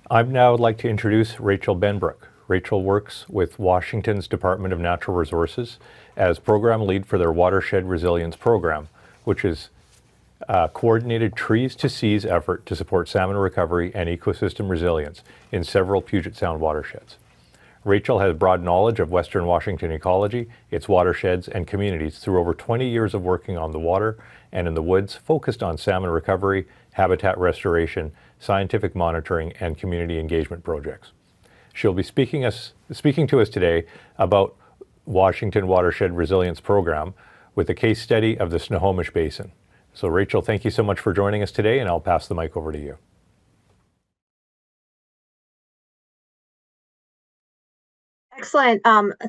I'd now like to introduce Rachel Benbrook. Rachel works with Washington's Department of Natural Resources as program lead for their Watershed Resilience Program, which is a coordinated trees to seas effort to support salmon recovery and ecosystem resilience in several Puget Sound watersheds. Rachel has broad knowledge of Western Washington ecology, its watersheds, and communities through over 20 years of working on the water and in the woods, focused on salmon recovery, habitat restoration, scientific monitoring, and community engagement projects. She'll be speaking to us today about Washington Watershed Resilience Program with a case study of the Snohomish Basin. So Rachel, thank you so much for joining us today, and I'll pass the mic over to you. Excellent.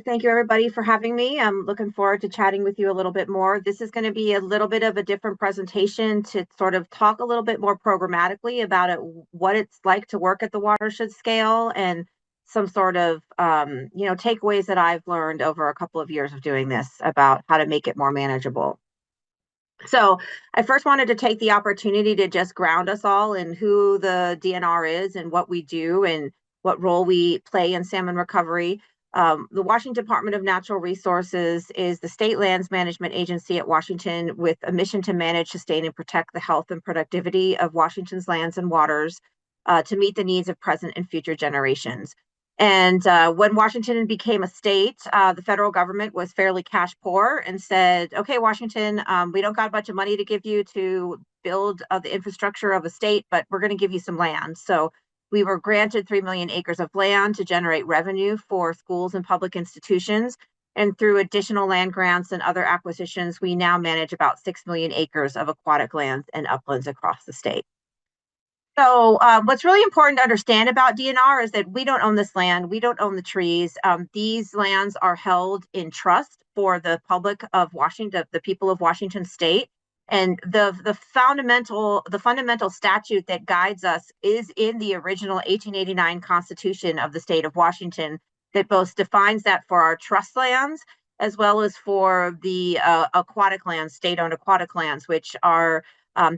Thank you, everybody, for having me. I'm looking forward to chatting with you a little bit more. This is going to be a little bit of a different presentation to sort of talk a little bit more programmatically about it, what it's like to work at the watershed scale, and some sort of takeaways that I've learned over a couple of years of doing this about how to make it more manageable. So I first wanted to take the opportunity to just ground us all in who the DNR is and what we do and what role we play in salmon recovery. The Washington Department of Natural Resources is the state lands management agency at Washington with a mission to manage, sustain, and protect the health and productivity of Washington's lands and waters to meet the needs of present and future generations. And when Washington became a state, the federal government was fairly cash poor and said, okay, Washington, we don't got a bunch of money to give you to build the infrastructure of a state, but we're going to give you some land. So we were granted 3 million acres of land to generate revenue for schools and public institutions. And through additional land grants and other acquisitions, we now manage about 6 million acres of aquatic lands and uplands across the state. So what's really important to understand about DNR is that we don't own this land. We don't own the trees. These lands are held in trust for the public of Washington, the people of Washington state. And the fundamental statute that guides us is in the original 1889 Constitution of the state of Washington that both defines that for our trust lands as well as for the aquatic lands, state-owned aquatic lands, which are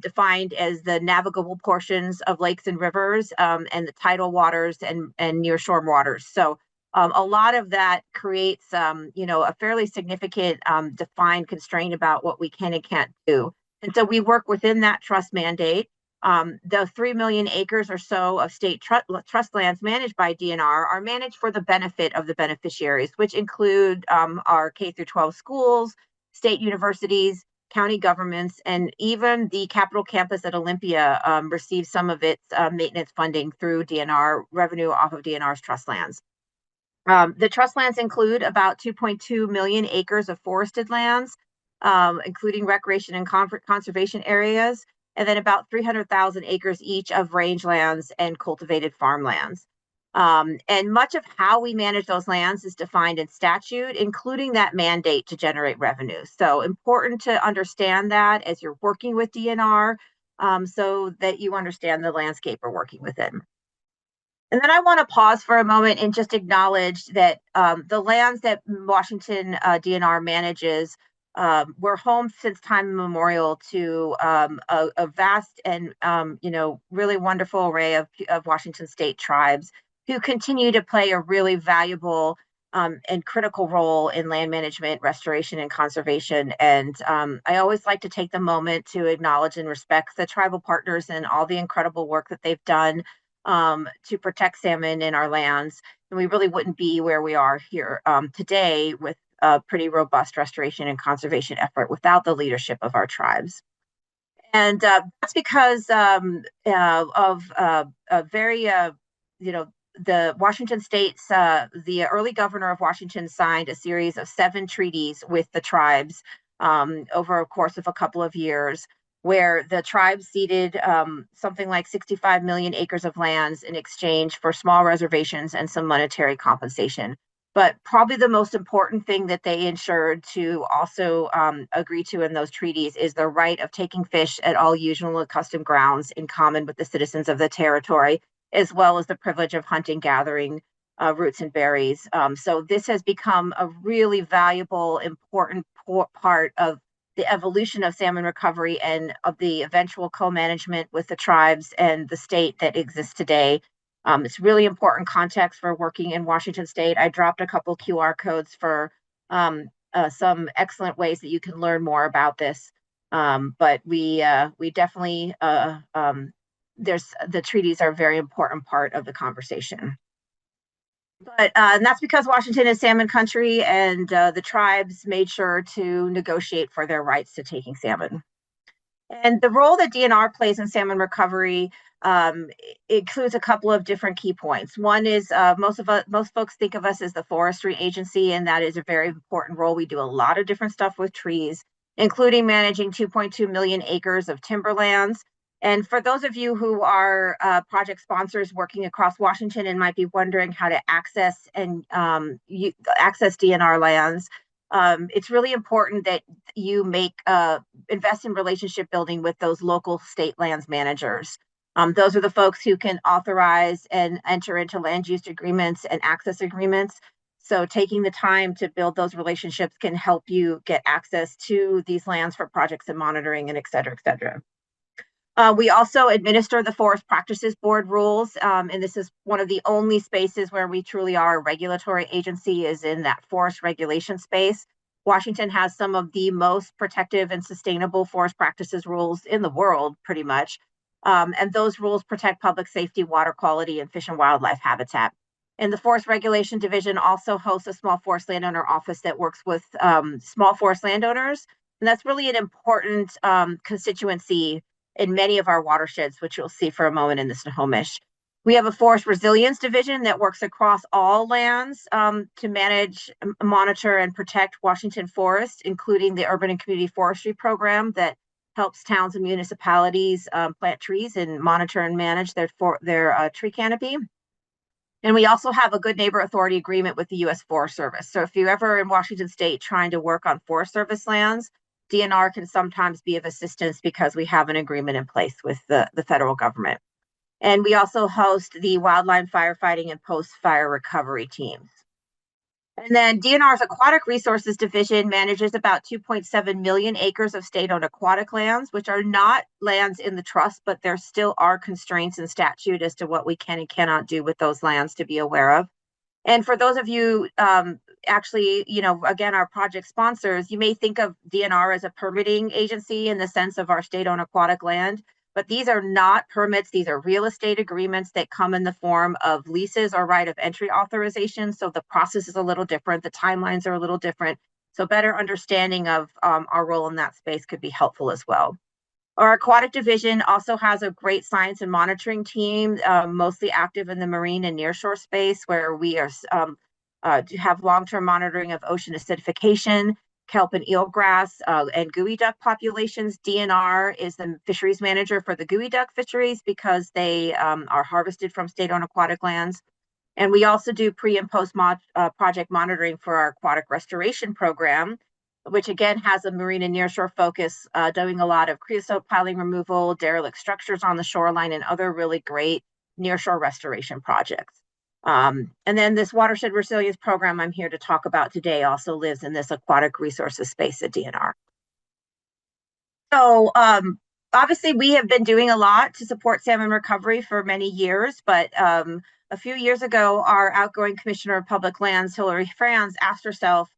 defined as the navigable portions of lakes and rivers and the tidal waters and nearshore waters. So a lot of that creates, a fairly significant defined constraint about what we can and can't do. And so we work within that trust mandate. The 3 million acres or so of state trust lands managed by DNR are managed for the benefit of the beneficiaries, which include our K through 12 schools, state universities, county governments, and even the Capitol campus at Olympia receives some of its maintenance funding through DNR revenue off of DNR's trust lands. The trust lands include about 2.2 million acres of forested lands, including recreation and conservation areas, and then about 300,000 acres each of rangelands and cultivated farmlands. And much of how we manage those lands is defined in statute, including that mandate to generate revenue. So important to understand that as you're working with DNR so that you understand the landscape we're working within. And then I want to pause for a moment and just acknowledge that the lands that Washington DNR manages were home since time immemorial to a vast and really wonderful array of Washington state tribes who continue to play a really valuable and critical role in land management, restoration, and conservation. And I always like to take the moment to acknowledge and respect the tribal partners and all the incredible work that they've done to protect salmon in our lands. And we really wouldn't be where we are here today with a pretty robust restoration and conservation effort without the leadership of our tribes. And that's because of a very, the Washington states, the early governor of Washington signed a series of 7 treaties with the tribes over a course of a couple of years, where the tribes ceded something like 65 million acres of lands in exchange for small reservations and some monetary compensation. But probably the most important thing that they ensured to also agree to in those treaties is the right of taking fish at all usual and accustomed grounds in common with the citizens of the territory, as well as the privilege of hunting, gathering roots and berries. So this has become a really valuable, important part of the evolution of salmon recovery and of the eventual co-management with the tribes and the state that exists today. It's really important context for working in Washington State. I dropped a couple QR codes for some excellent ways that you can learn more about this. But we definitely there's the treaties are a very important part of the conversation. But and that's because Washington is salmon country, and the tribes made sure to negotiate for their rights to taking salmon. And the role that DNR plays in salmon recovery includes a couple of different key points. One is most folks think of us as the forestry agency, and that is a very important role. We do a lot of different stuff with trees, including managing 2.2 million acres of timberlands. And for those of you who are project sponsors working across Washington and might be wondering how to access access DNR lands, it's really important that you invest in relationship building with those local state lands managers. Those are the folks who can authorize and enter into land use agreements and access agreements. So taking the time to build those relationships can help you get access to these lands for projects and monitoring and et cetera, et cetera. We also administer the Forest Practices Board rules, and this is one of the only spaces where we truly are a regulatory agency, is in that forest regulation space. Washington has some of the most protective and sustainable forest practices rules in the world, pretty much. And those rules protect public safety, water quality, and fish and wildlife habitat. And the Forest Regulation Division also hosts a small forest landowner office that works with small forest landowners. And that's really an important constituency in many of our watersheds, which you'll see for a moment in the Snohomish. We have a forest resilience division that works across all lands to manage, monitor, and protect Washington forests, including the Urban and Community Forestry Program that helps towns and municipalities plant trees and monitor and manage their tree canopy. And we also have a Good Neighbor Authority agreement with the U.S. Forest Service. So if you're ever in Washington State trying to work on Forest Service lands, DNR can sometimes be of assistance because we have an agreement in place with the federal government. And we also host the wildland firefighting and post-fire recovery teams. And then DNR's Aquatic Resources Division manages about 2.7 million acres of state-owned aquatic lands, which are not lands in the trust, but there still are constraints in statute as to what we can and cannot do with those lands to be aware of. And for those of you actually, again, our project sponsors, you may think of DNR as a permitting agency in the sense of our state-owned aquatic land, but these are not permits. These are real estate agreements that come in the form of leases or right of entry authorization. So the process is a little different. The timelines are a little different. So better understanding of our role in that space could be helpful as well. Our aquatic division also has a great science and monitoring team, mostly active in the marine and nearshore space, where we have long-term monitoring of ocean acidification, kelp and eelgrass, and gooey duck populations. DNR is the fisheries manager for the gooey duck fisheries because they are harvested from state-owned aquatic lands. And we also do pre and post project monitoring for our aquatic restoration program, which again has a marine and nearshore focus, doing a lot of creosote piling removal, derelict structures on the shoreline, and other really great nearshore restoration projects. And then this watershed resilience program I'm here to talk about today also lives in this aquatic resources space at DNR. So obviously we have been doing a lot to support salmon recovery for many years, but a few years ago, our outgoing Commissioner of Public Lands, Hilary Franz, asked herself,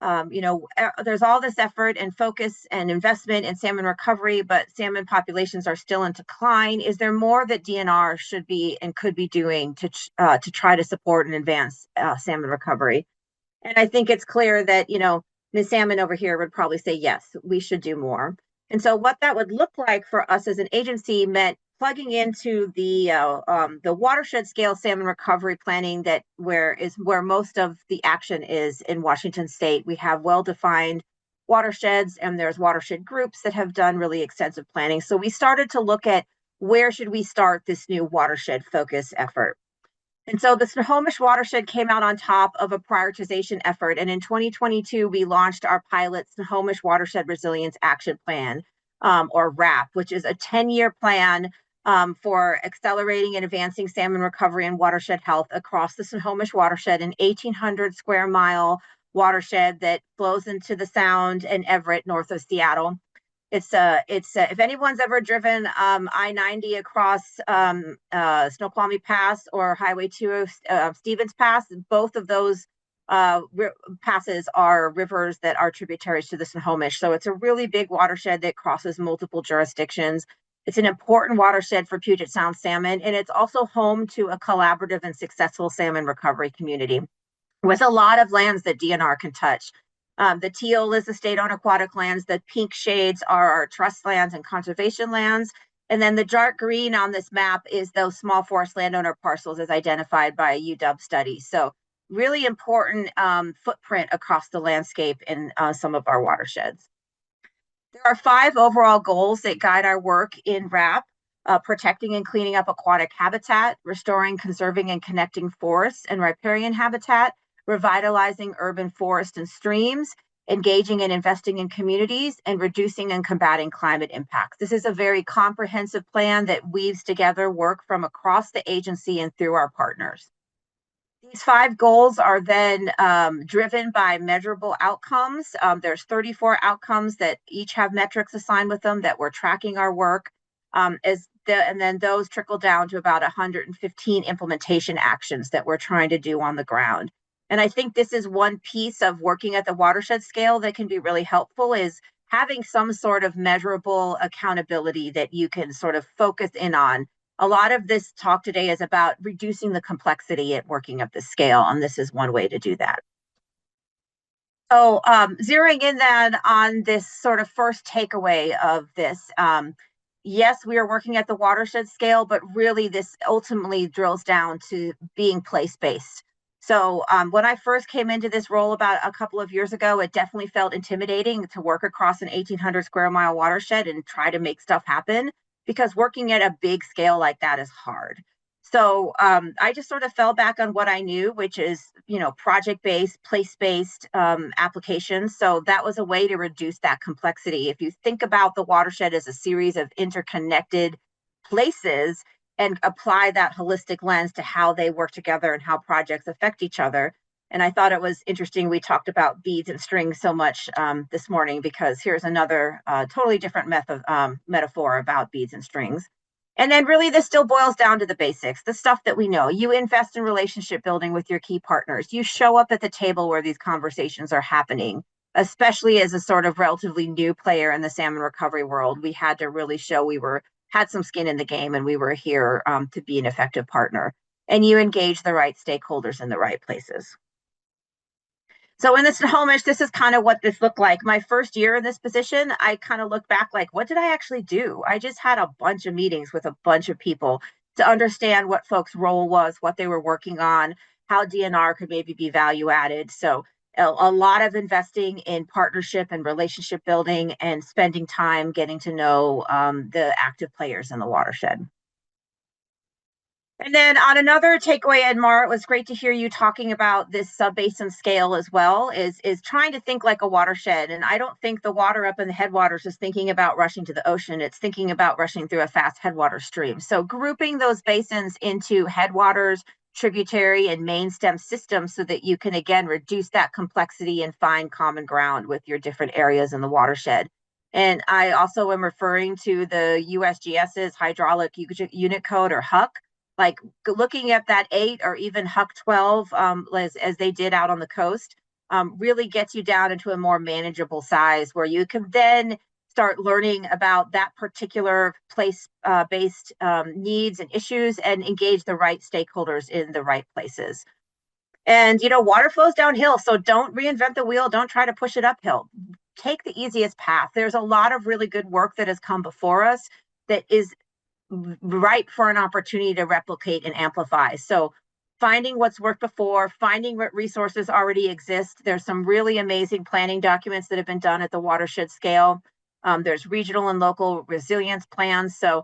there's all this effort and focus and investment in salmon recovery, but salmon populations are still in decline. Is there more that DNR should be and could be doing to try to support and advance salmon recovery? And I think it's clear that, Ms. Salmon over here would probably say, yes, we should do more. And so what that would look like for us as an agency meant plugging into the watershed scale salmon recovery planning where most of the action is in Washington State. We have well-defined watersheds, and there's watershed groups that have done really extensive planning. So we started to look at where should we start this new watershed focus effort. And so the Snohomish watershed came out on top of a prioritization effort. And in 2022, we launched our pilot Snohomish Watershed Resilience Action Plan, or RAP, which is a 10-year plan for accelerating and advancing salmon recovery and watershed health across the Snohomish watershed, an 1,800 square mile watershed that flows into the Sound and Everett north of Seattle. If anyone's ever driven I-90 across Snoqualmie Pass or Highway 2 Stevens Pass, both of those passes are rivers that are tributaries to the Snohomish. So it's a really big watershed that crosses multiple jurisdictions. It's an important watershed for Puget Sound salmon, and it's also home to a collaborative and successful salmon recovery community with a lot of lands that DNR can touch. The teal is the state-owned aquatic lands. The pink shades are our trust lands and conservation lands. And then the dark green on this map is those small forest landowner parcels as identified by a UW study. So really important footprint across the landscape in some of our watersheds. There are 5 overall goals that guide our work in RAP: protecting and cleaning up aquatic habitat, restoring, conserving, and connecting forests and riparian habitat, revitalizing urban forests and streams, engaging and investing in communities, and reducing and combating climate impacts. This is a very comprehensive plan that weaves together work from across the agency and through our partners. These 5 goals are then driven by measurable outcomes. There's 34 outcomes that each have metrics assigned with them that we're tracking our work. And then those trickle down to about 115 implementation actions that we're trying to do on the ground. And I think this is one piece of working at the watershed scale that can be really helpful, is having some sort of measurable accountability that you can sort of focus in on. A lot of this talk today is about reducing the complexity at working at this scale, and this is one way to do that. So zeroing in then on this sort of first takeaway of this, yes, we are working at the watershed scale, but really this ultimately drills down to being place-based. So when I first came into this role about a couple of years ago, it definitely felt intimidating to work across an 1,800 square mile watershed and try to make stuff happen, because working at a big scale like that is hard. So I just sort of fell back on what I knew, which is, project-based, place-based applications. So that was a way to reduce that complexity. If you think about the watershed as a series of interconnected places and apply that holistic lens to how they work together and how projects affect each other. And I thought it was interesting we talked about beads and strings so much this morning, because here's another totally different metaphor about beads and strings. And then really this still boils down to the basics, the stuff that we know. You invest in relationship building with your key partners. You show up at the table where these conversations are happening, especially as a sort of relatively new player in the salmon recovery world. We had to really show we had some skin in the game, and we were here to be an effective partner. And you engage the right stakeholders in the right places. So in the Snohomish, this is kind of what this looked like. My first year in this position, I kind of look back like, what did I actually do? I just had a bunch of meetings with a bunch of people to understand what folks' role was, what they were working on, how DNR could maybe be value added. So a lot of investing in partnership and relationship building, and spending time getting to know the active players in the watershed. And then on another takeaway, Edmar, it was great to hear you talking about this sub-basin scale as well, is trying to think like a watershed. And I don't think the water up in the headwaters is thinking about rushing to the ocean. It's thinking about rushing through a fast headwater stream. So grouping those basins into headwaters, tributary, and main stem systems so that you can, again, reduce that complexity and find common ground with your different areas in the watershed. And I also am referring to the USGS's hydraulic unit code, or HUC. Like looking at that 8 or even HUC 12, as they did out on the coast, really gets you down into a more manageable size, where you can then start learning about that particular place-based needs and issues, and engage the right stakeholders in the right places. And, water flows downhill, so don't reinvent the wheel. Don't try to push it uphill. Take the easiest path. There's a lot of really good work that has come before us that is ripe for an opportunity to replicate and amplify. So finding what's worked before, finding what resources already exist. There's some really amazing planning documents that have been done at the watershed scale. There's regional and local resilience plans. So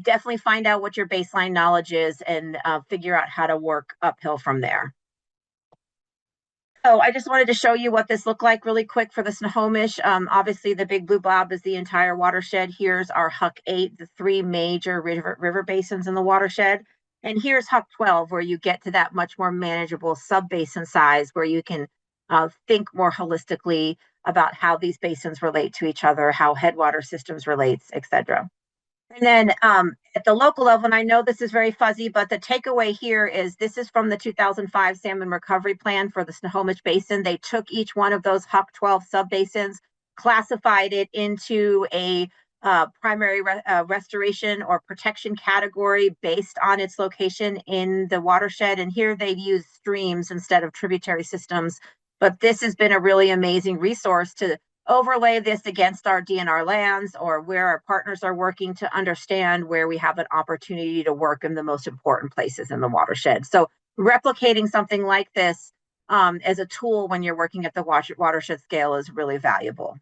definitely find out what your baseline knowledge is, and figure out how to work uphill from there. So I just wanted to show you what this looked like really quick for the Snohomish. Obviously, the big blue blob is the entire watershed. Here's our HUC 8, the 3 major river basins in the watershed. And here's HUC 12, where you get to that much more manageable sub-basin size, where you can think more holistically about how these basins relate to each other, how headwater systems relates, etc. And then at the local level, and I know this is very fuzzy, but the takeaway here is this is from the 2005 Salmon Recovery Plan for the Snohomish Basin. They took each one of those Huck 12 subbasins, classified it into a primary restoration or protection category based on its location in the watershed. And here they've used streams instead of tributary systems. But this has been a really amazing resource to overlay this against our DNR lands or where our partners are working to understand where we have an opportunity to work in the most important places in the watershed. So replicating something like this as a tool when you're working at the watershed scale is really valuable.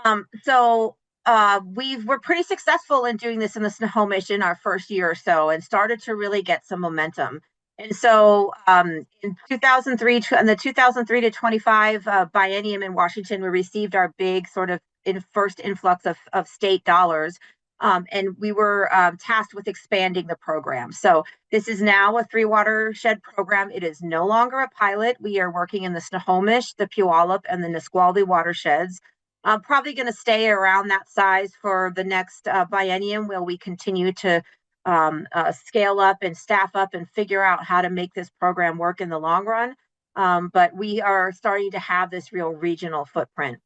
We're pretty successful in doing this in the Snohomish in our first year or so and started to really get some momentum. And so in 2003, in the 2003 to 25 biennium in Washington, we received our big sort of first influx of state dollars. And we were tasked with expanding the program. So this is now a 3 watershed program. It is no longer a pilot. We are working in the Snohomish, the Puyallup, and the Nisqually watersheds. I'm probably going to stay around that size for the next biennium, where we continue to scale up and staff up and figure out how to make this program work in the long run. But we are starting to have this real regional footprint.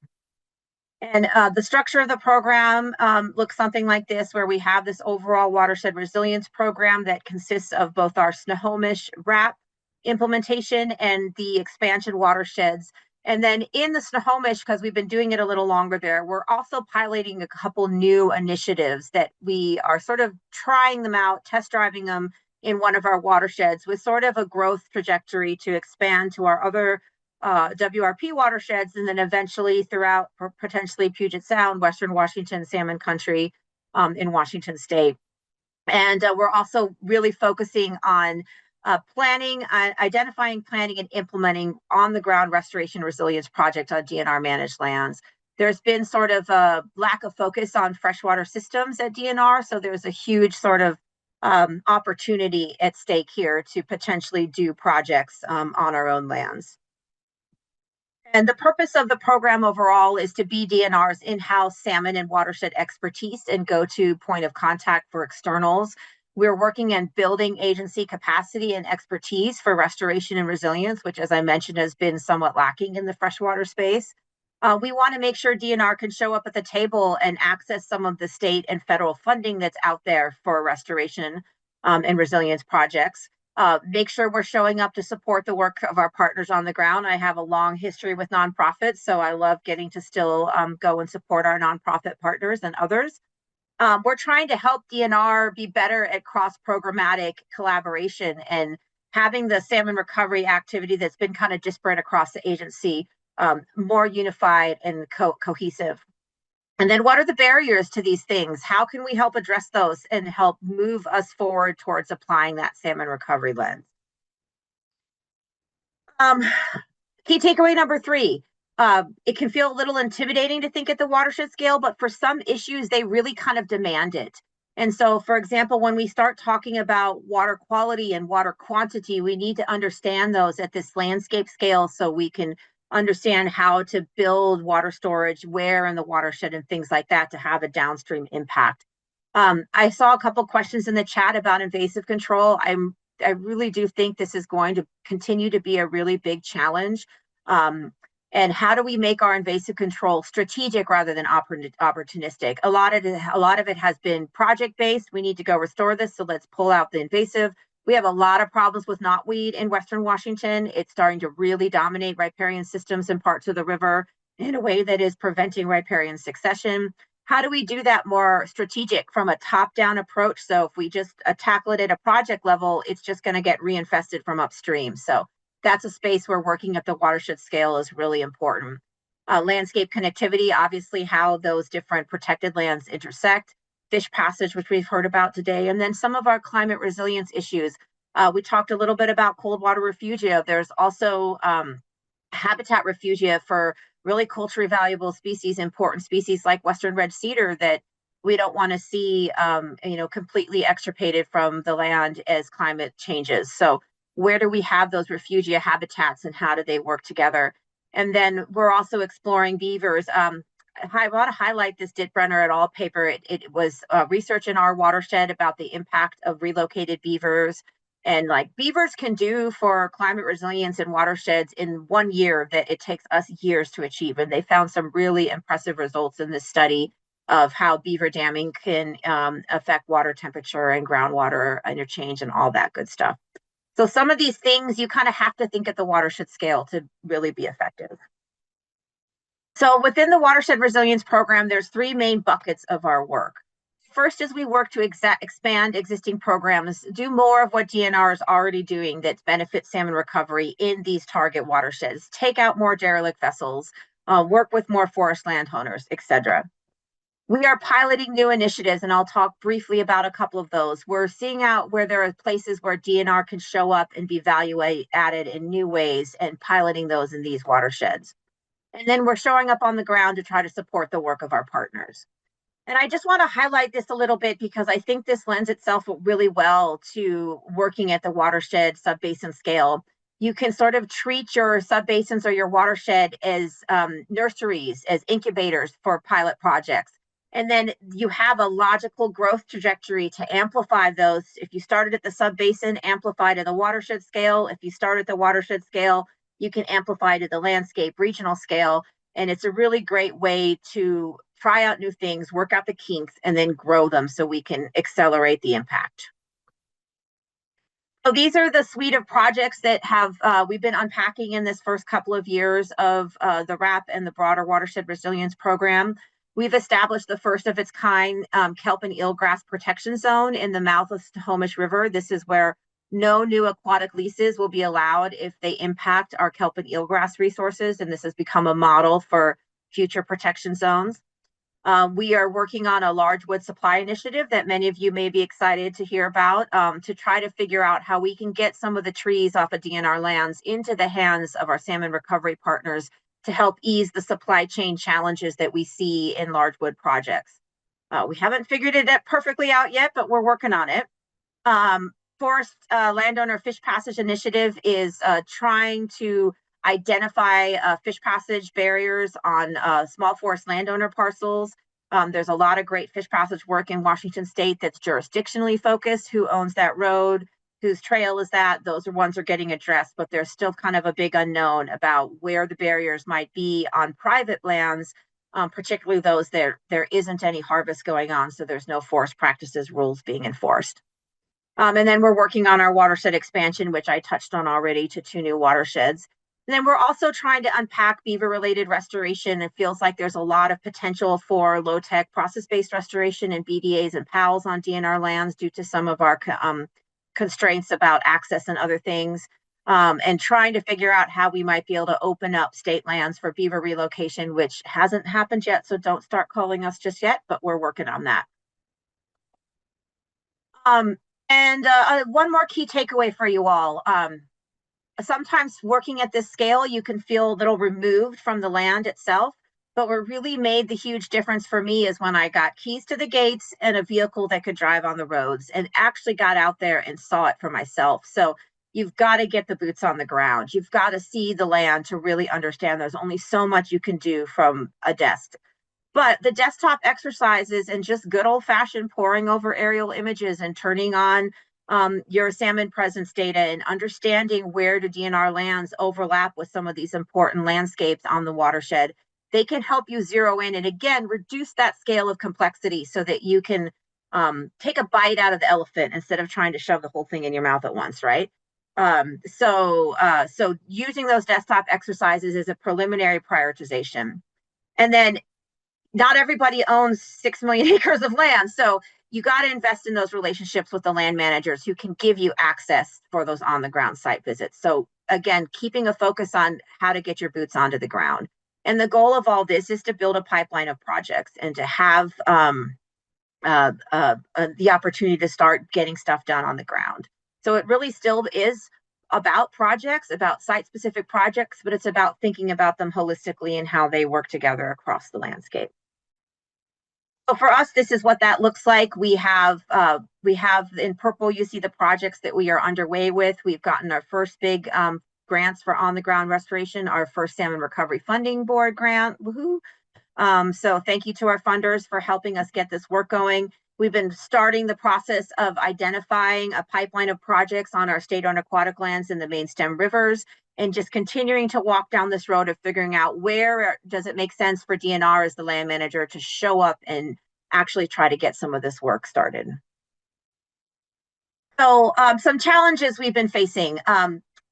And the structure of the program looks something like this, where we have this overall watershed resilience program that consists of both our Snohomish RAP implementation and the expansion watersheds. And then in the Snohomish, because we've been doing it a little longer there, we're also piloting a couple new initiatives that we are sort of trying them out, test driving them in one of our watersheds with sort of a growth trajectory to expand to our other WRP watersheds, and then eventually throughout potentially Puget Sound, Western Washington, Salmon Country in Washington State. And we're also really focusing on identifying, planning, and implementing on-the-ground restoration resilience projects on DNR managed lands. There's been sort of a lack of focus on freshwater systems at DNR, so there's a huge sort of opportunity at stake here to potentially do projects on our own lands. And the purpose of the program overall is to be DNR's in-house salmon and watershed expertise and go-to point of contact for externals. We're working on building agency capacity and expertise for restoration and resilience, which, as I mentioned, has been somewhat lacking in the freshwater space. We want to make sure DNR can show up at the table and access some of the state and federal funding that's out there for restoration and resilience projects. Make sure we're showing up to support the work of our partners on the ground. I have a long history with nonprofits, so I love getting to still go and support our nonprofit partners and others. We're trying to help DNR be better at cross-programmatic collaboration and having the salmon recovery activity that's been kind of disparate across the agency more unified and cohesive. And then what are the barriers to these things? How can we help address those and help move us forward towards applying that salmon recovery lens? Key takeaway number 3. It can feel a little intimidating to think at the watershed scale, but for some issues, they really kind of demand it. And so, for example, when we start talking about water quality and water quantity, we need to understand those at this landscape scale so we can understand how to build water storage, where in the watershed and things like that to have a downstream impact. I saw a couple questions in the chat about invasive control. I really do think this is going to continue to be a really big challenge. And how do we make our invasive control strategic rather than opportunistic? A lot of it has been project-based. We need to go restore this, so let's pull out the invasive. We have a lot of problems with knotweed in Western Washington. It's starting to really dominate riparian systems in parts of the river in a way that is preventing riparian succession. How do we do that more strategic from a top-down approach? So if we just tackle it at a project level, it's just going to get reinfested from upstream. So that's a space where working at the watershed scale is really important. Landscape connectivity, obviously how those different protected lands intersect. Fish passage, which we've heard about today, and then some of our climate resilience issues. We talked a little bit about cold water refugia. There's also habitat refugia for really culturally valuable species, important species like western red cedar that we don't want to see completely extirpated from the land as climate changes. So where do we have those refugia habitats and how do they work together? And then we're also exploring beavers. I want to highlight this Dept et al. Paper. It was research in our watershed about the impact of relocated beavers, and like beavers can do for climate resilience in watersheds in 1 year that it takes us years to achieve. And they found some really impressive results in this study of how beaver damming can affect water temperature and groundwater interchange and all that good stuff. So some of these things you kind of have to think at the watershed scale to really be effective. So within the Watershed Resilience Program, there's three main buckets of our work. First is we work to expand existing programs, do more of what DNR is already doing that benefits salmon recovery in these target watersheds, take out more derelict vessels, work with more forest landowners, etc. We are piloting new initiatives, and I'll talk briefly about a couple of those. We're seeing out where there are places where DNR can show up and be value added in new ways and piloting those in these watersheds. And then we're showing up on the ground to try to support the work of our partners. And I just want to highlight this a little bit because I think this lends itself really well to working at the watershed subbasin scale. You can sort of treat your subbasins or your watershed as nurseries, as incubators for pilot projects. And then you have a logical growth trajectory to amplify those. If you started at the subbasin, amplify to the watershed scale. If you start at the watershed scale, you can amplify to the landscape regional scale. And it's a really great way to try out new things, work out the kinks, and then grow them so we can accelerate the impact. So these are the suite of projects that have we've been unpacking in this first couple of years of the RAP and the broader Watershed Resilience Program. We've established the first of its kind kelp and eelgrass protection zone in the mouth of Snohomish River. This is where no new aquatic leases will be allowed if they impact our kelp and eelgrass resources, and this has become a model for future protection zones. We are working on a large wood supply initiative that many of you may be excited to hear about to try to figure out how we can get some of the trees off of DNR lands into the hands of our salmon recovery partners to help ease the supply chain challenges that we see in large wood projects. We haven't figured it perfectly out yet, but we're working on it. Forest Landowner Fish Passage Initiative is trying to identify fish passage barriers on small forest landowner parcels. There's a lot of great fish passage work in Washington State that's jurisdictionally focused. Who owns that road? Whose trail is that? Those are ones are getting addressed, but there's still kind of a big unknown about where the barriers might be on private lands, particularly those there isn't any harvest going on, so there's no forest practices rules being enforced. And then we're working on our watershed expansion, which I touched on already, to 2 new watersheds. And then we're also trying to unpack beaver-related restoration. It feels like there's a lot of potential for low-tech process-based restoration and BDAs and PALs on DNR lands due to some of our constraints about access and other things, and trying to figure out how we might be able to open up state lands for beaver relocation, which hasn't happened yet, so don't start calling us just yet, but we're working on that. And one more key takeaway for you all. Sometimes working at this scale, you can feel a little removed from the land itself, but what really made the huge difference for me is when I got keys to the gates and a vehicle that could drive on the roads and actually got out there and saw it for myself. So you've got to get the boots on the ground. You've got to see the land to really understand there's only so much you can do from a desk. But the desktop exercises and just good old fashioned poring over aerial images and turning on your salmon presence data and understanding where the DNR lands overlap with some of these important landscapes on the watershed, they can help you zero in and again, reduce that scale of complexity so that you can take a bite out of the elephant instead of trying to shove the whole thing in your mouth at once, right? So using those desktop exercises is a preliminary prioritization. And then not everybody owns 6 million acres of land. So you got to invest in those relationships with the land managers who can give you access for those on the ground site visits. So again, keeping a focus on how to get your boots onto the ground. And the goal of all this is to build a pipeline of projects and to have the opportunity to start getting stuff done on the ground. So it really still is about projects, about site-specific projects, but it's about thinking about them holistically and how they work together across the landscape. So for us, this is what that looks like. We have in purple, you see the projects that we are underway with. We've gotten our first big grants for on the ground restoration, our first Salmon Recovery Funding Board grant. Woohoo! So thank you to our funders for helping us get this work going. We've been starting the process of identifying a pipeline of projects on our state-owned aquatic lands in the main stem rivers, and just continuing to walk down this road of figuring out where does it make sense for DNR as the land manager to show up and actually try to get some of this work started. So some challenges we've been facing.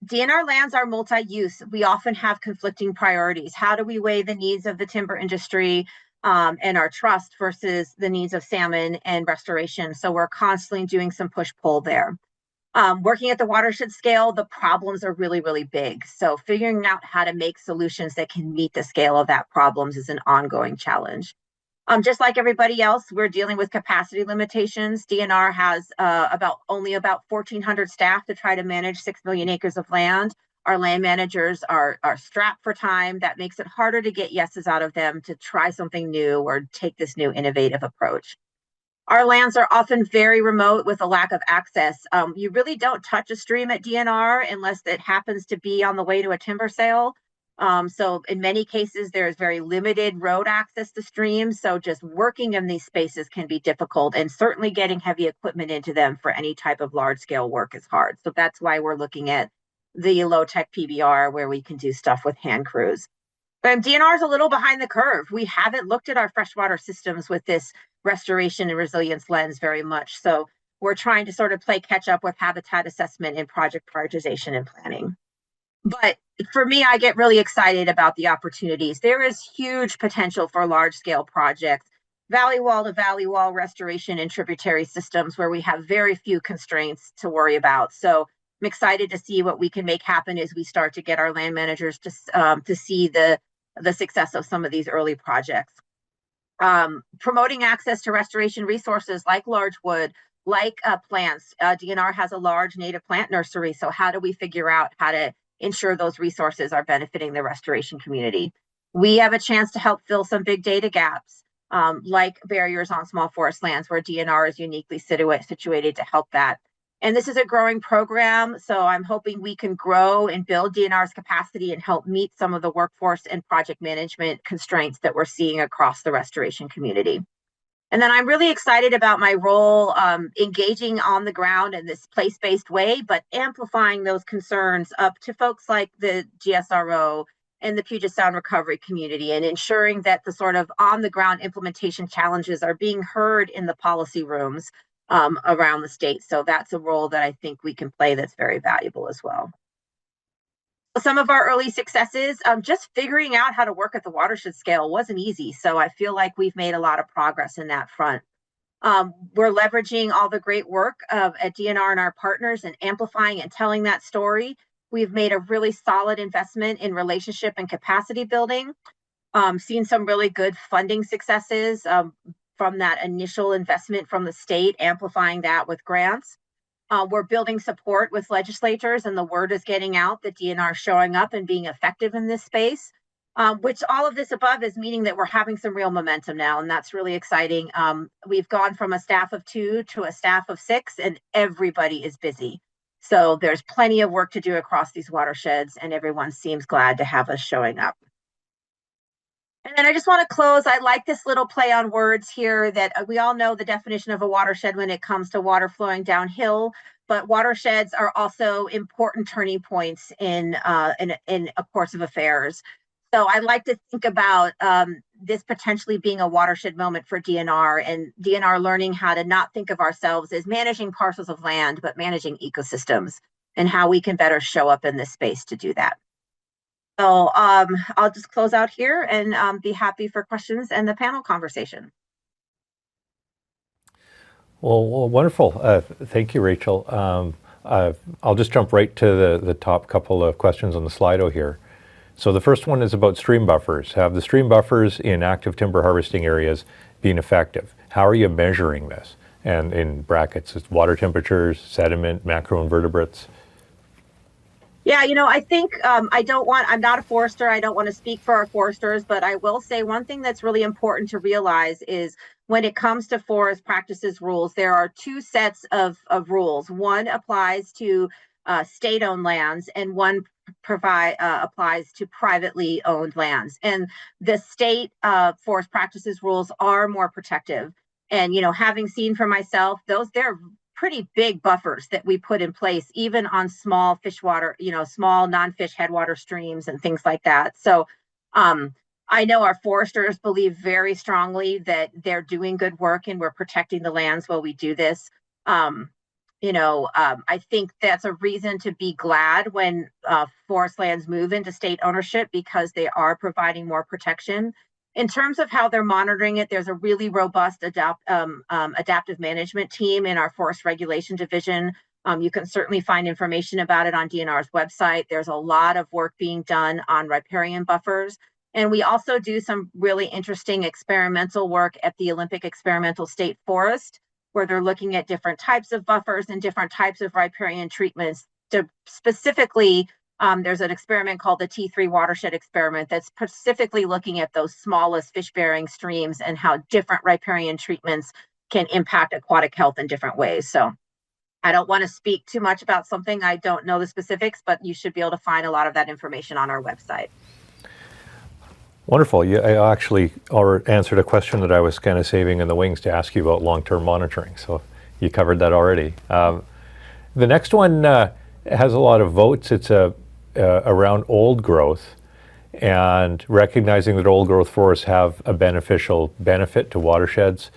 DNR lands are multi-use. We often have conflicting priorities. How do we weigh the needs of the timber industry and our trust versus the needs of salmon and restoration? So we're constantly doing some push-pull there. Working at the watershed scale, the problems are really, really big. So figuring out how to make solutions that can meet the scale of that problems is an ongoing challenge. Just like everybody else, we're dealing with capacity limitations. DNR has only about 1,400 staff to try to manage 6 million acres of land. Our land managers are strapped for time. That makes it harder to get yeses out of them to try something new or take this new innovative approach. Our lands are often very remote with a lack of access. You really don't touch a stream at DNR unless it happens to be on the way to a timber sale. So in many cases, there's very limited road access to streams. So just working in these spaces can be difficult, and certainly getting heavy equipment into them for any type of large scale work is hard. So that's why we're looking at the low tech PBR where we can do stuff with hand crews. But DNR is a little behind the curve. We haven't looked at our freshwater systems with this restoration and resilience lens very much. So we're trying to sort of play catch up with habitat assessment and project prioritization and planning. But for me, I get really excited about the opportunities. There is huge potential for large scale projects, valley wall to valley wall restoration and tributary systems where we have very few constraints to worry about. So I'm excited to see what we can make happen as we start to get our land managers to see the success of some of these early projects. Promoting access to restoration resources like large wood, like plants. DNR has a large native plant nursery. So how do we figure out how to ensure those resources are benefiting the restoration community? We have a chance to help fill some big data gaps, like barriers on small forest lands, where DNR is uniquely situated to help that. And this is a growing program, so I'm hoping we can grow and build DNR's capacity and help meet some of the workforce and project management constraints that we're seeing across the restoration community. And then I'm really excited about my role engaging on the ground in this place-based way, but amplifying those concerns up to folks like the GSRO and the Puget Sound recovery community, and ensuring that the sort of on-the-ground implementation challenges are being heard in the policy rooms around the state. So that's a role that I think we can play that's very valuable as well. Some of our early successes, just figuring out how to work at the watershed scale wasn't easy. So I feel like we've made a lot of progress in that front. We're leveraging all the great work at DNR and our partners and amplifying and telling that story. We've made a really solid investment in relationship and capacity building, seen some really good funding successes from that initial investment from the state, amplifying that with grants. We're building support with legislators, and the word is getting out that DNR is showing up and being effective in this space, which all of this above is meaning that we're having some real momentum now, and that's really exciting. We've gone from a staff of 2 to a staff of 6, and everybody is busy. So there's plenty of work to do across these watersheds, and everyone seems glad to have us showing up. And then I just want to close. I like this little play on words here that we all know the definition of a watershed when it comes to water flowing downhill, but watersheds are also important turning points in a course of affairs. So I like to think about this potentially being a watershed moment for DNR, and DNR learning how to not think of ourselves as managing parcels of land, but managing ecosystems, and how we can better show up in this space to do that. So I'll just close out here and be happy for questions and the panel conversation. Well, wonderful. Thank you, Rachel. I'll just jump right to the top couple of questions on the Slido here. So the first one is about stream buffers. Have the stream buffers in active timber harvesting areas been effective? How are you measuring this? And in brackets, it's water temperatures, sediment, macroinvertebrates. Yeah, I think I'm not a forester. I don't want to speak for our foresters, but I will say one thing that's really important to realize is when it comes to forest practices rules, there are two sets of rules. One applies to state owned lands, and one applies to privately owned lands. And the state forest practices rules are more protective. And, having seen for myself, they're pretty big buffers that we put in place, even on small fish water, small non-fish headwater streams and things like that. So um, I know our foresters believe very strongly that they're doing good work and we're protecting the lands while we do this. Um, I think that's a reason to be glad when forest lands move into state ownership because they are providing more protection. In terms of how they're monitoring it, there's a really robust adaptive management team in our forest regulation division. You can certainly find information about it on DNR's website. There's a lot of work being done on riparian buffers. And we also do some really interesting experimental work at the Olympic Experimental State Forest, where they're looking at different types of buffers and different types of riparian treatments to specifically there's an experiment called the T3 Watershed experiment that's specifically looking at those smallest fish-bearing streams and how different riparian treatments can impact aquatic health in different ways. So I don't want to speak too much about something I don't know the specifics, but you should be able to find a lot of that information on our website. Wonderful. I actually answered a question that I was kind of saving in the wings to ask you about long-term monitoring. So you covered that already. The next one has a lot of votes. It's around old growth and recognizing that old growth forests have a beneficial benefit to watersheds.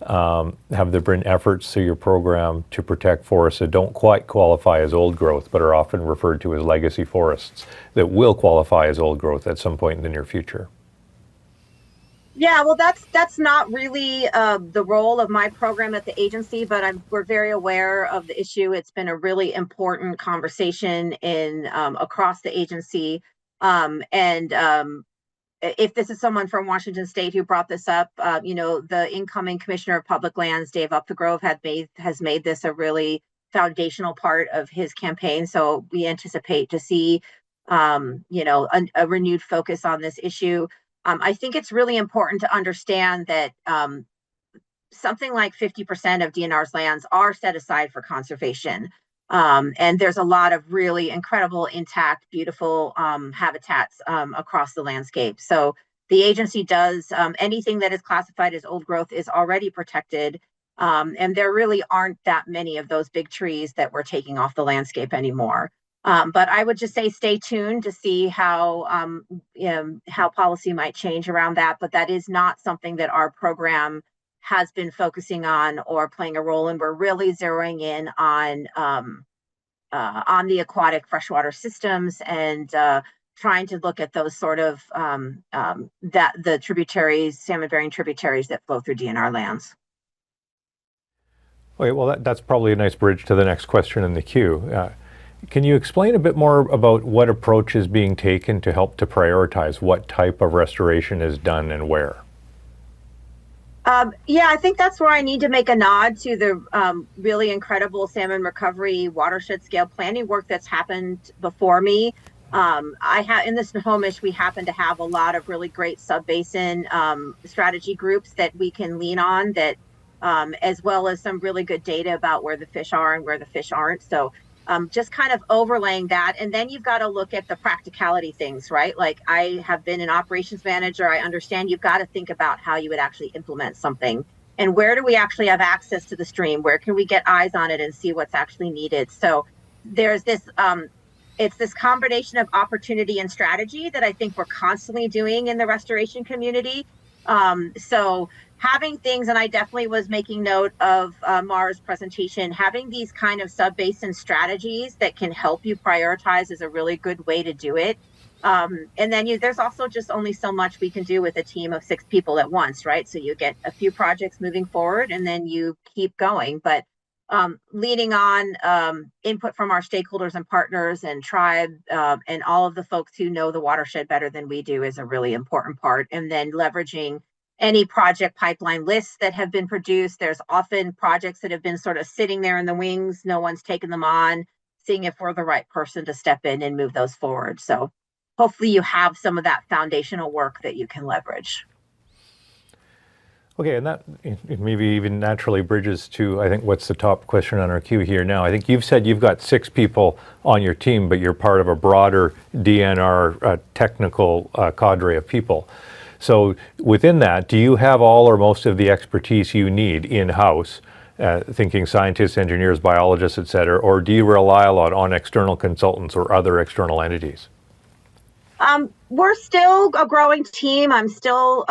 Have there been efforts through your program to protect forests that don't quite qualify as old growth, but are often referred to as legacy forests that will qualify as old growth at some point in the near future? Yeah, well, that's not really the role of my program at the agency, but we're very aware of the issue. It's been a really important conversation in across the agency, and if this is someone from Washington State who brought this up, the incoming Commissioner of Public Lands, Dave Upthegrove, has made this a really foundational part of his campaign. So we anticipate to see, a renewed focus on this issue. I think it's really important to understand that something like 50% of DNR's lands are set aside for conservation. And there's a lot of really incredible, intact, beautiful habitats across the landscape. So the agency does anything that is classified as old growth is already protected. And there really aren't that many of those big trees that we're taking off the landscape anymore. But I would just say stay tuned to see how policy might change around that. But that is not something that our program has been focusing on or playing a role in. We're really zeroing in on the aquatic freshwater systems and trying to look at those sort of that the tributaries, salmon-bearing tributaries that flow through DNR lands. Okay, well, that's probably a nice bridge to the next question in the queue. Can you explain a bit more about what approach is being taken to help to prioritize what type of restoration is done and where? Yeah, I think that's where I need to make a nod to the really incredible salmon recovery watershed scale planning work that's happened before me. I have in the Snohomish, we happen to have a lot of really great sub-basin strategy groups that we can lean on that, as well as some really good data about where the fish are and where the fish aren't. So just kind of overlaying that. And then you've got to look at the practicality things, right? Like I have been an operations manager. I understand you've got to think about how you would actually implement something. And where do we actually have access to the stream? Where can we get eyes on it and see what's actually needed? So there's this, it's this combination of opportunity and strategy that I think we're constantly doing in the restoration community. So having things, and I definitely was making note of Mara's presentation, having these kind of sub-basin strategies that can help you prioritize is a really good way to do it. And then there's also just only so much we can do with a team of 6 people at once, right? So you get a few projects moving forward and then you keep going. But leaning on input from our stakeholders and partners and tribe and all of the folks who know the watershed better than we do is a really important part. And then leveraging any project pipeline lists that have been produced. There's often projects that have been sort of sitting there in the wings. No one's taken them on. seeing if we're the right person to step in and move those forward. So hopefully you have some of that foundational work that you can leverage. Okay, and that it maybe even naturally bridges to, I think, what's the top question on our queue here now. I think you've said you've got 6 people on your team, but you're part of a broader DNR technical cadre of people. So within that, do you have all or most of the expertise you need in-house, thinking scientists, engineers, biologists, et cetera, or do you rely a lot on external consultants or other external entities? We're still a growing team. I'm still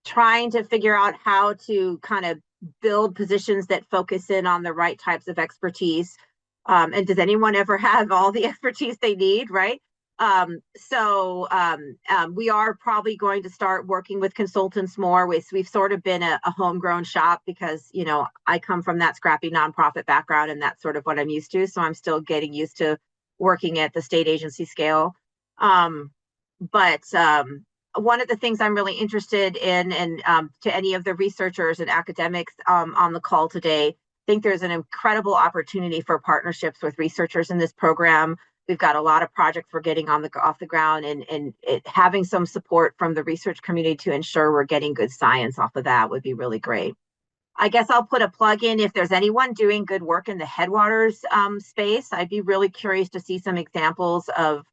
trying to figure out how to kind of build positions that focus in on the right types of expertise. And does anyone ever have all the expertise they need, right? We are probably going to start working with consultants more. We've sort of been a homegrown shop because, you know, I come from that scrappy nonprofit background and that's sort of what I'm used to. So I'm still getting used to working at the state agency scale. But one of the things I'm really interested in, and to any of the researchers and academics on the call today, I think there's an incredible opportunity for partnerships with researchers in this program. We've got a lot of projects we're getting off the ground, and having some support from the research community to ensure we're getting good science off of that would be really great. I guess I'll put a plug in. If there's anyone doing good work in the headwaters space, I'd be really curious to see some examples of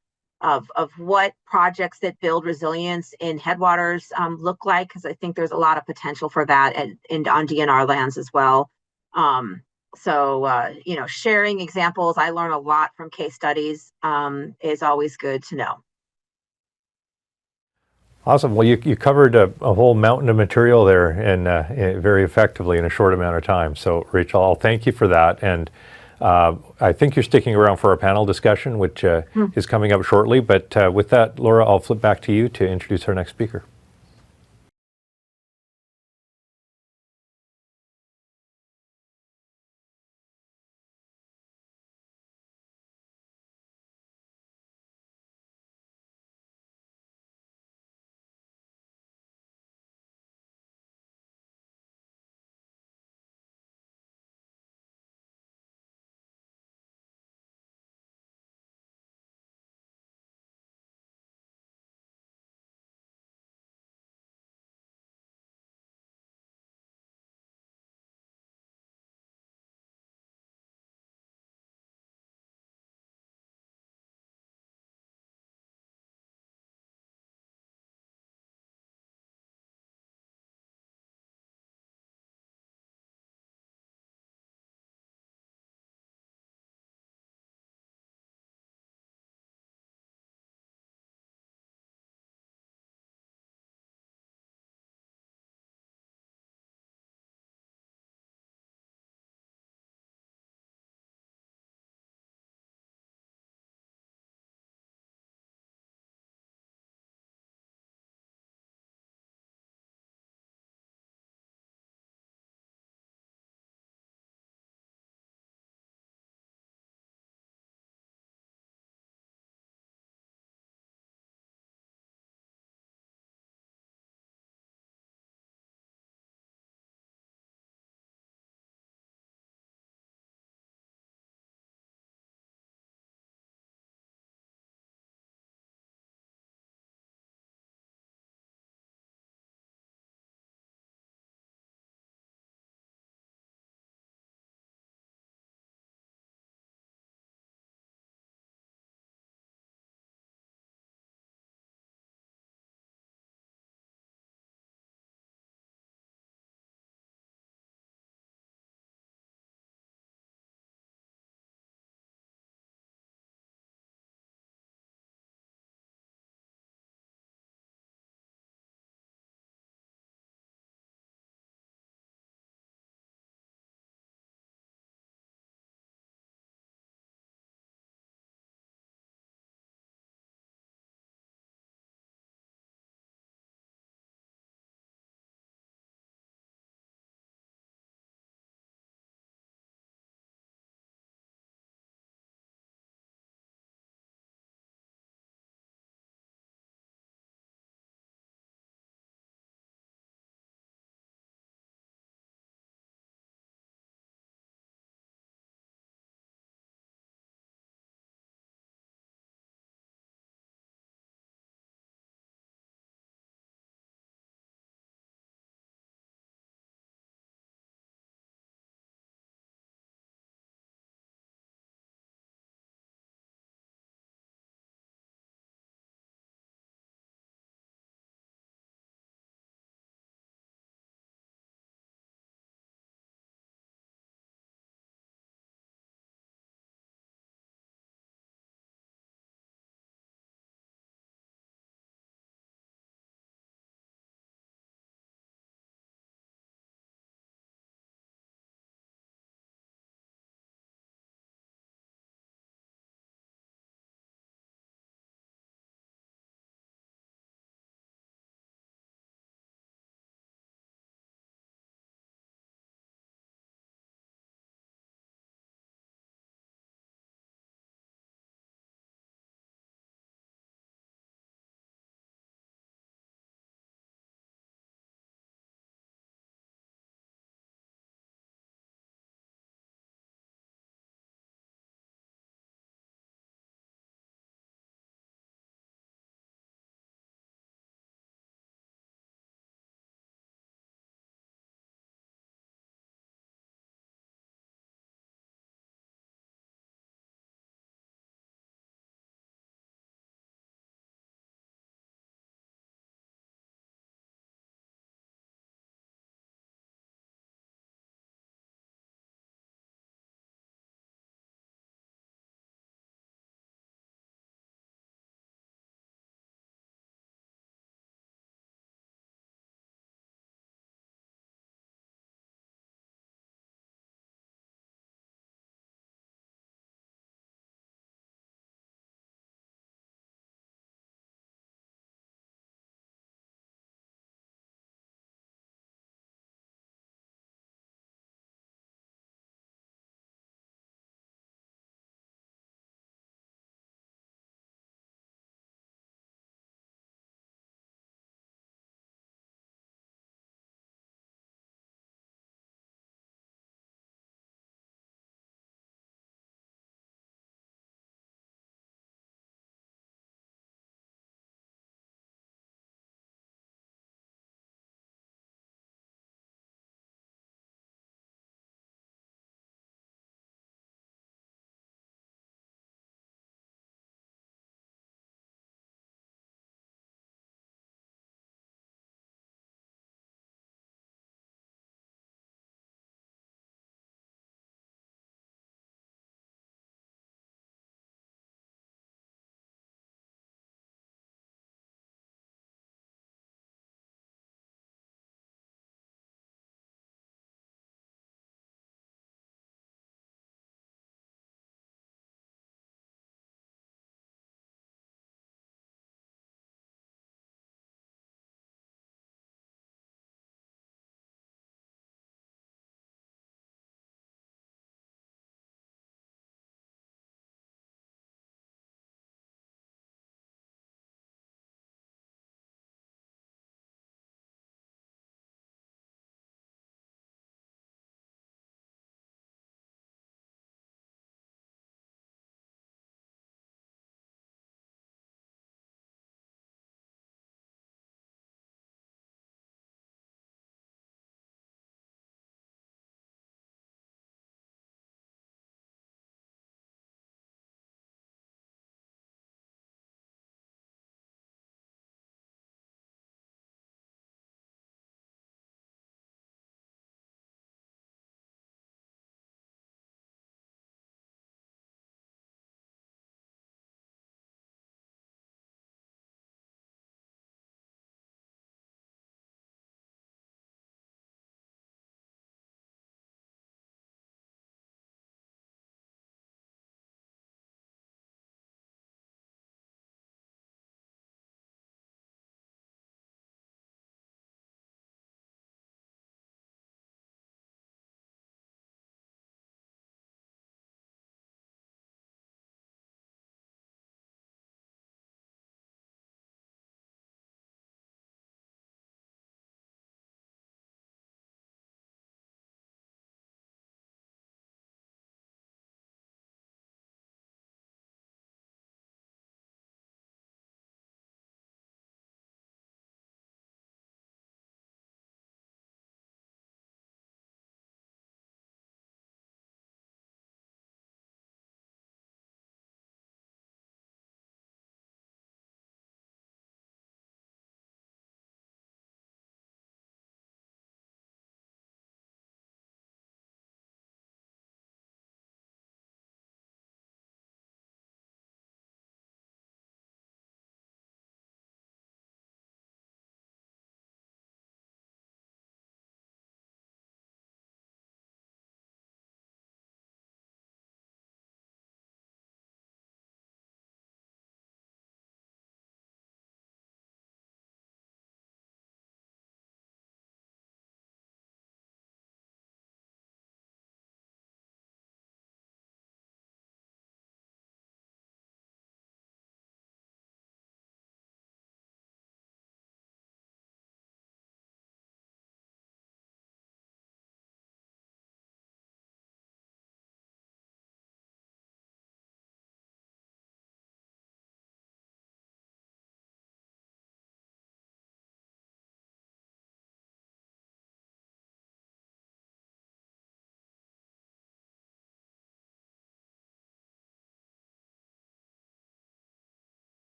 what projects that build resilience in headwaters look like, because I think there's a lot of potential for that and on DNR lands as well. You know, sharing examples, I learn a lot from case studies, is always good to know. Awesome. Well, you covered a whole mountain of material there and very effectively in a short amount of time. So, Rachel, I'll thank you for that. And I think you're sticking around for our panel discussion, which is coming up shortly. But with that, Laura, I'll flip back to you to introduce our next speaker.